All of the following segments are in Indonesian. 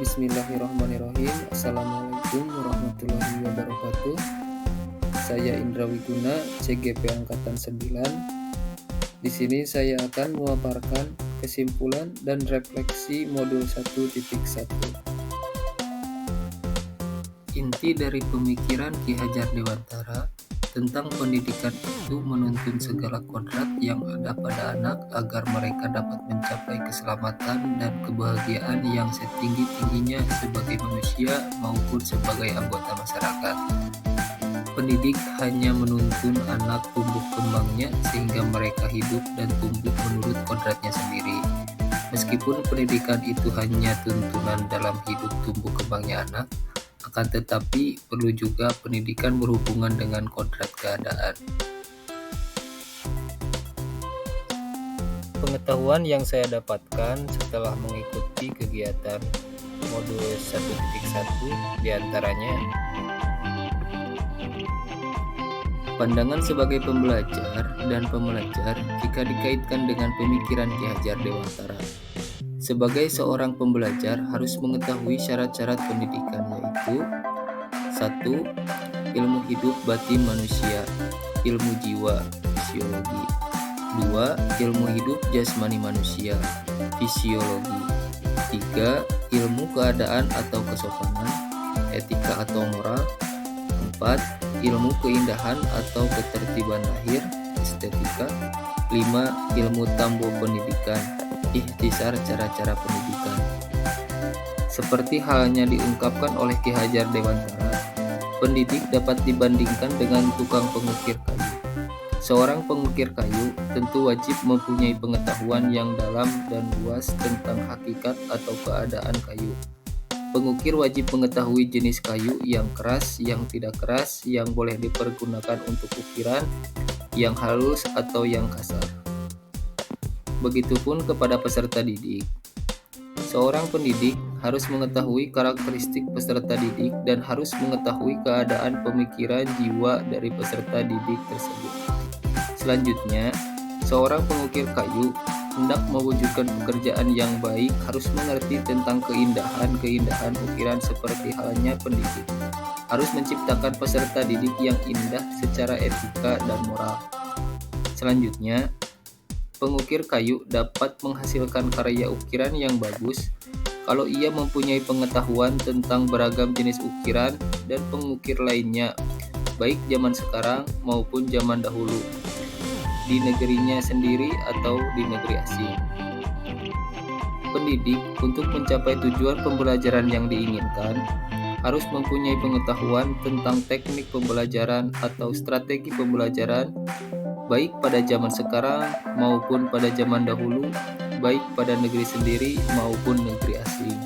Bismillahirrahmanirrahim. Assalamualaikum warahmatullahi wabarakatuh. Saya Indra Wiguna, CGP Angkatan 9. Di sini saya akan memaparkan kesimpulan dan refleksi modul 1.1. Inti dari pemikiran Ki Hajar Dewantara tentang pendidikan itu menuntun segala kodrat yang ada pada anak agar mereka dapat mencapai keselamatan dan kebahagiaan yang setinggi-tingginya sebagai manusia maupun sebagai anggota masyarakat. Pendidik hanya menuntun anak tumbuh kembangnya sehingga mereka hidup dan tumbuh menurut kodratnya sendiri. Meskipun pendidikan itu hanya tuntunan dalam hidup tumbuh kembangnya anak, akan tetapi perlu juga pendidikan berhubungan dengan kodrat keadaan. Pengetahuan yang saya dapatkan setelah mengikuti kegiatan modul 1.1 diantaranya pandangan sebagai pembelajar dan pembelajar jika dikaitkan dengan pemikiran Ki Hajar Dewantara. Sebagai seorang pembelajar harus mengetahui syarat-syarat pendidikan, yaitu 1. Ilmu hidup batin manusia, ilmu jiwa, psikologi. 2. Ilmu hidup jasmani manusia, fisiologi. 3. Ilmu keadaan atau kesopanan, etika atau moral. 4. Ilmu keindahan atau ketertiban lahir, estetika. 5. Ilmu tambo pendidikan, ikhtisar cara-cara pendidikan. Seperti halnya diungkapkan oleh Ki Hajar Dewantara, pendidik dapat dibandingkan dengan tukang pengukir kayu. Seorang pengukir kayu tentu wajib mempunyai pengetahuan yang dalam dan luas tentang hakikat atau keadaan kayu. Pengukir wajib mengetahui jenis kayu yang keras, yang tidak keras, yang boleh dipergunakan untuk ukiran, yang halus atau yang kasar. Begitupun kepada peserta didik. Seorang pendidik harus mengetahui karakteristik peserta didik dan harus mengetahui keadaan pemikiran jiwa dari peserta didik tersebut. Selanjutnya, seorang pengukir kayu hendak mewujudkan pekerjaan yang baik harus mengerti tentang keindahan-keindahan ukiran seperti halnya pendidik. Harus menciptakan peserta didik yang indah secara etika dan moral. Selanjutnya, pengukir kayu dapat menghasilkan karya ukiran yang bagus kalau ia mempunyai pengetahuan tentang beragam jenis ukiran dan pengukir lainnya, baik zaman sekarang maupun zaman dahulu, di negerinya sendiri atau di negeri asing. Pendidik untuk mencapai tujuan pembelajaran yang diinginkan harus mempunyai pengetahuan tentang teknik pembelajaran atau strategi pembelajaran, baik pada zaman sekarang maupun pada zaman dahulu, baik pada negeri sendiri maupun negeri asing.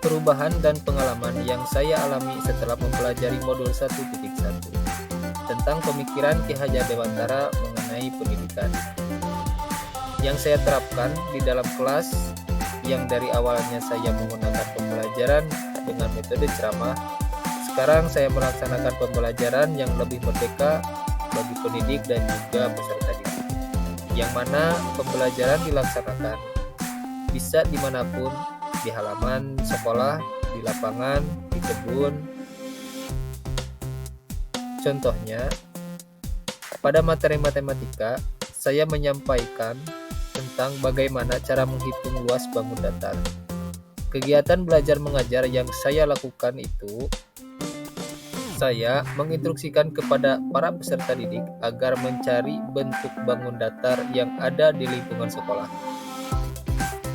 Perubahan dan pengalaman yang saya alami setelah mempelajari modul 1.1 tentang pemikiran Ki Hajar Dewantara mengenai pendidikan, yang saya terapkan di dalam kelas, yang dari awalnya saya menggunakan pembelajaran dengan metode ceramah. Sekarang saya melaksanakan pembelajaran yang lebih merdeka bagi pendidik dan juga peserta didik, yang mana pembelajaran dilaksanakan bisa dimanapun, di halaman sekolah, di lapangan, di kebun. Contohnya, pada materi matematika, saya menyampaikan tentang bagaimana cara menghitung luas bangun datar. Kegiatan belajar mengajar yang saya lakukan itu, saya menginstruksikan kepada para peserta didik agar mencari bentuk bangun datar yang ada di lingkungan sekolah.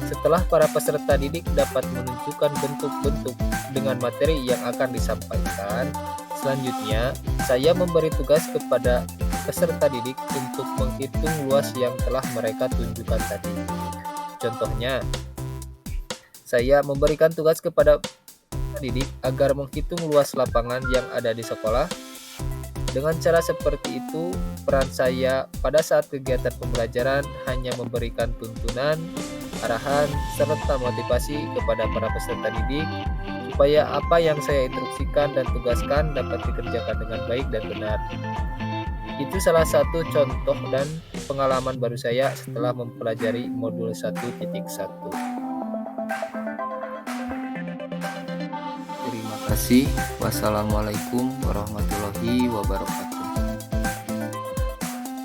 Setelah para peserta didik dapat menunjukkan bentuk-bentuk dengan materi yang akan disampaikan, selanjutnya saya memberi tugas kepada peserta didik untuk menghitung luas yang telah mereka tunjukkan tadi. Contohnya, saya memberikan tugas kepada didik agar menghitung luas lapangan yang ada di sekolah. Dengan cara seperti itu, peran saya pada saat kegiatan pembelajaran hanya memberikan tuntunan, arahan, serta motivasi kepada para peserta didik supaya apa yang saya instruksikan dan tugaskan dapat dikerjakan dengan baik dan benar. Itu salah satu contoh dan pengalaman baru saya setelah mempelajari modul 1.1. kasih. Wassalamualaikum warahmatullahi wabarakatuh.